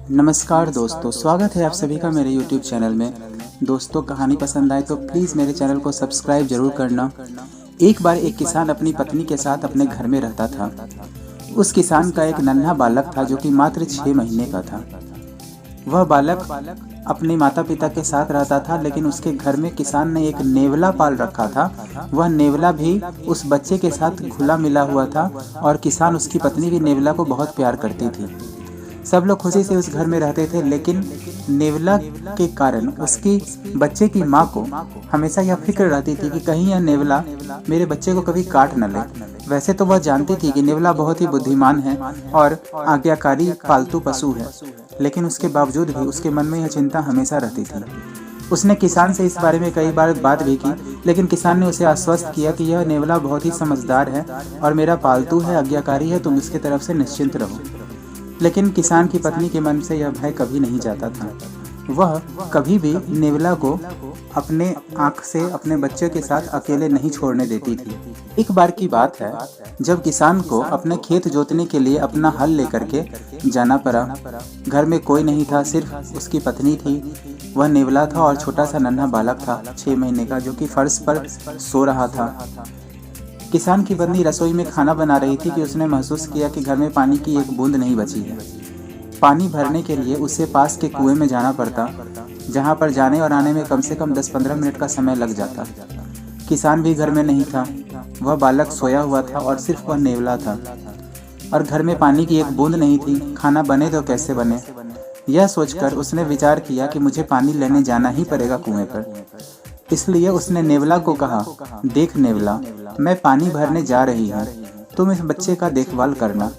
नमस्कार दोस्तों, स्वागत है आप सभी का मेरे YouTube चैनल में। दोस्तों, कहानी पसंद आए तो प्लीज़ मेरे चैनल को सब्सक्राइब जरूर करना। एक बार एक किसान अपनी पत्नी के साथ अपने घर में रहता था। उस किसान का एक नन्हा बालक था जो कि मात्र 6 महीने का था। वह बालक अपने माता पिता के साथ रहता था, लेकिन उसके घर में किसान ने एक नेवला पाल रखा था। वह नेवला भी उस बच्चे के साथ घुला मिला हुआ था और किसान उसकी पत्नी भी नेवला को बहुत प्यार करती थी। सब लोग खुशी से उस घर में रहते थे, लेकिन नेवला के कारण उसकी बच्चे की माँ को हमेशा यह फिक्र रहती थी कि कहीं यह नेवला मेरे बच्चे को कभी काट न ले। वैसे तो वह जानती थी कि नेवला बहुत ही बुद्धिमान है और आज्ञाकारी पालतू पशु है, लेकिन उसके बावजूद भी उसके मन में यह चिंता हमेशा रहती थी। उसने किसान से इस बारे में कई बार बात भी की, लेकिन किसान ने उसे आश्वस्त किया कि यह नेवला बहुत ही समझदार है और मेरा पालतू है, आज्ञाकारी है, तुम इसके तरफ से निश्चिंत रहो। लेकिन किसान की पत्नी के मन से यह भय कभी नहीं जाता था। वह कभी भी नेवला को अपने आँख से अपने बच्चे के साथ अकेले नहीं छोड़ने देती थी। एक बार की बात है जब किसान को अपने खेत जोतने के लिए अपना हल लेकर के जाना पड़ा। घर में कोई नहीं था, सिर्फ उसकी पत्नी थी। वह नेवला था और छोटा सा नन्हा बालक था 6 महीने का, जो कि फर्श पर सो रहा था। किसान की पत्नी रसोई में खाना बना रही थी कि उसने महसूस किया कि घर में पानी की एक बूंद नहीं बची है। पानी भरने के लिए उसे पास के कुएं में जाना पड़ता, जहां पर जाने और आने में कम से कम 10-15 मिनट का समय लग जाता। किसान भी घर में नहीं था। वह बालक सोया हुआ था और सिर्फ वह नेवला था, और घर में पानी की एक बूंद नहीं थी। खाना बने तो कैसे बने? यह सोचकर उसने विचार किया कि मुझे पानी लेने जाना ही पड़ेगा कुएं पर। इसलिए उसने नेवला को कहा, देख नेवला, मैं पानी भरने जा रही हूँ, तुम इस बच्चे का देखभाल करना।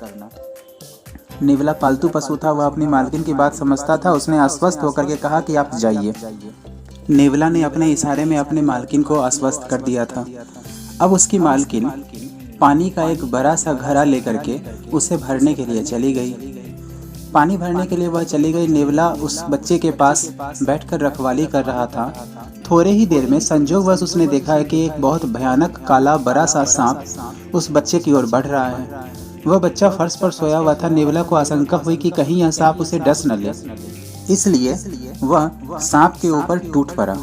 नेवला पालतू पशु था, वह अपनी मालकिन की बात समझता था। उसने आश्वस्त होकर के कहा कि आप जाइए। नेवला ने अपने इशारे में अपने मालकिन को आश्वस्त कर दिया था। अब उसकी मालकिन पानी का एक बड़ा सा घड़ा लेकर के उसे भरने के लिए चली गई। पानी भरने के लिए वह चली गई। नेवला उस बच्चे के पास बैठकर रखवाली कर रहा था। थोड़े ही देर में संजोगवश उसने देखा है कि एक बहुत भयानक काला बड़ा सा सांप उस बच्चे की ओर बढ़ रहा है। वह बच्चा फर्श पर सोया हुआ था। नेवला को आशंका हुई कि कहीं यह सांप उसे डस न ले, इसलिए वह सांप के ऊपर टूट पड़ा।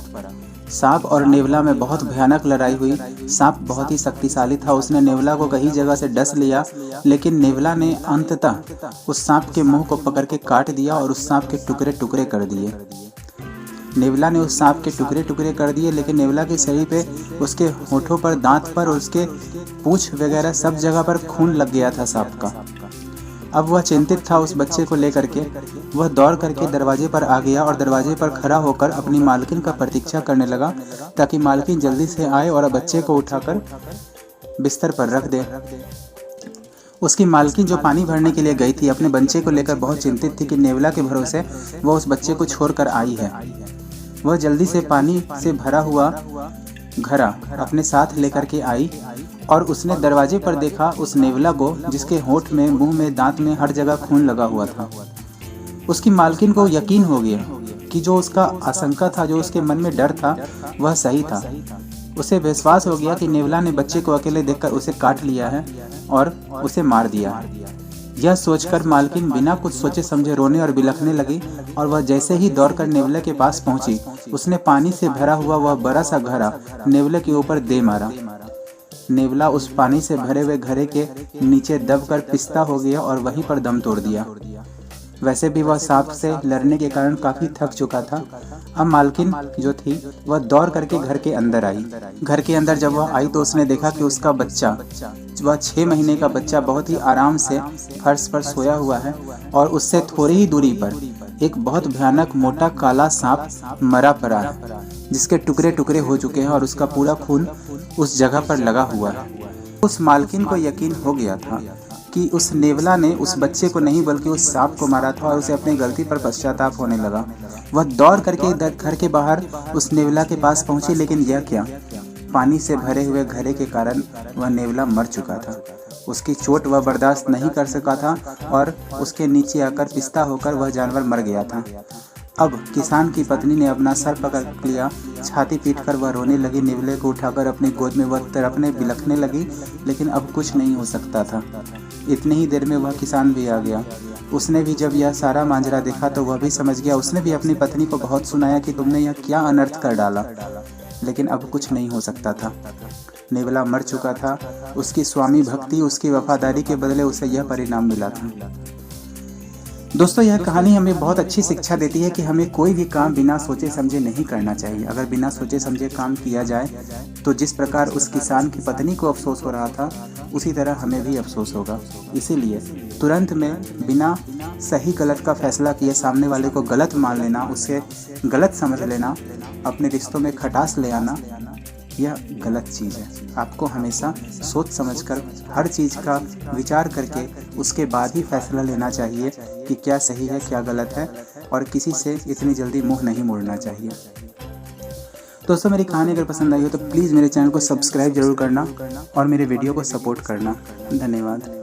सांप और नेवला में बहुत भयानक लड़ाई हुई। सांप बहुत ही शक्तिशाली था। उसने नेवला को कई जगह से डस लिया, लेकिन नेवला ने अंततः उस सांप के मुंह को पकड़ के काट दिया और उस सांप के टुकड़े टुकड़े कर दिए। नेवला ने उस सांप के टुकड़े टुकड़े कर दिए, लेकिन नेवला के शरीर पे, उसके होठों पर, दांत पर, उसके पूंछ वगैरह सब जगह पर खून लग गया था सांप का। अब वह चिंतित था उस बच्चे को लेकर के। वह दौड़ करके दरवाजे पर आ गया और दरवाजे पर खड़ा होकर अपनी मालकिन का प्रतीक्षा करने लगा, ताकि मालकिन जल्दी से आए और बच्चे को उठाकर बिस्तर पर रख दे। उसकी मालकिन जो पानी भरने के लिए गई थी, अपने बच्चे को लेकर बहुत चिंतित थी कि नेवला के भरोसे वह उस बच्चे को छोड़कर आई है। वह जल्दी से पानी से भरा हुआ घड़ा अपने साथ लेकर के आई और उसने दरवाजे पर देखा उस नेवला को, जिसके होंठ में, मुंह में, दांत में हर जगह खून लगा हुआ था। उसकी मालकिन को यकीन हो गया कि जो उसका आशंका था, जो उसके मन में डर था, वह सही था। उसे विश्वास हो गया कि नेवला ने बच्चे को अकेले देखकर उसे काट लिया है और उसे मार दिया है। यह सोचकर मालकिन बिना कुछ सोचे समझे रोने और बिलखने लगी, और वह जैसे ही दौड़कर नेवले के पास पहुंची, उसने पानी से भरा हुआ वह बड़ा सा घड़ा नेवले के ऊपर दे मारा। नेवला उस पानी से भरे हुए घड़े के नीचे दबकर पिस्ता हो गया और वहीं पर दम तोड़ दिया। वैसे भी वह सांप से लड़ने के कारण काफी थक चुका था। अब मालकिन जो थी वह दौड़ करके घर के अंदर आई। घर के अंदर जब वह आई तो उसने देखा कि उसका बच्चा, वह 6 महीने का बच्चा, बहुत ही आराम से फर्श पर सोया हुआ है और उससे थोड़ी ही दूरी पर एक बहुत भयानक मोटा काला सांप मरा पड़ा है, जिसके टुकड़े टुकड़े हो चुके हैं और उसका पूरा खून उस जगह पर लगा हुआ है। उस मालकिन को यकीन हो गया था कि उस नेवला ने उस बच्चे को नहीं बल्कि उस सांप को मारा था, और उसे अपनी गलती पर पश्चाताप होने लगा। वह दौड़ करके घर के बाहर उस नेवला के पास पहुंची, लेकिन यह क्या, पानी से भरे हुए घड़े के कारण वह नेवला मर चुका था। उसकी चोट वह बर्दाश्त नहीं कर सका था और उसके नीचे आकर पिस्ता होकर वह जानवर मर गया था। अब किसान की पत्नी ने अपना सर पकड़ लिया, छाती पीटकर वह रोने लगी। निवले को उठाकर अपनी गोद में वह तड़पने बिलखने लगी, लेकिन अब कुछ नहीं हो सकता था। इतनी ही देर में वह किसान भी आ गया। उसने भी जब यह सारा मांजरा देखा तो वह भी समझ गया। उसने भी अपनी पत्नी को बहुत सुनाया कि तुमने यह क्या अनर्थ कर डाला, लेकिन अब कुछ नहीं हो सकता था। निवला मर चुका था। उसकी स्वामी भक्ति, उसकी वफादारी के बदले उसे यह परिणाम मिला था। दोस्तों, यह कहानी हमें बहुत अच्छी शिक्षा देती है कि हमें कोई भी काम बिना सोचे समझे नहीं करना चाहिए। अगर बिना सोचे समझे काम किया जाए तो जिस प्रकार उस किसान की पत्नी को अफसोस हो रहा था, उसी तरह हमें भी अफसोस होगा। इसीलिए तुरंत में बिना सही गलत का फैसला किए सामने वाले को गलत मान लेना, उसे गलत समझ लेना, अपने रिश्तों में खटास ले आना, यह गलत चीज़ है। आपको हमेशा सोच समझकर हर चीज़ का विचार करके उसके बाद ही फैसला लेना चाहिए कि क्या सही है क्या गलत है, और किसी से इतनी जल्दी मुंह नहीं मोड़ना चाहिए। दोस्तों, मेरी कहानी अगर पसंद आई हो तो प्लीज़ मेरे चैनल को सब्सक्राइब जरूर करना और मेरे वीडियो को सपोर्ट करना। धन्यवाद।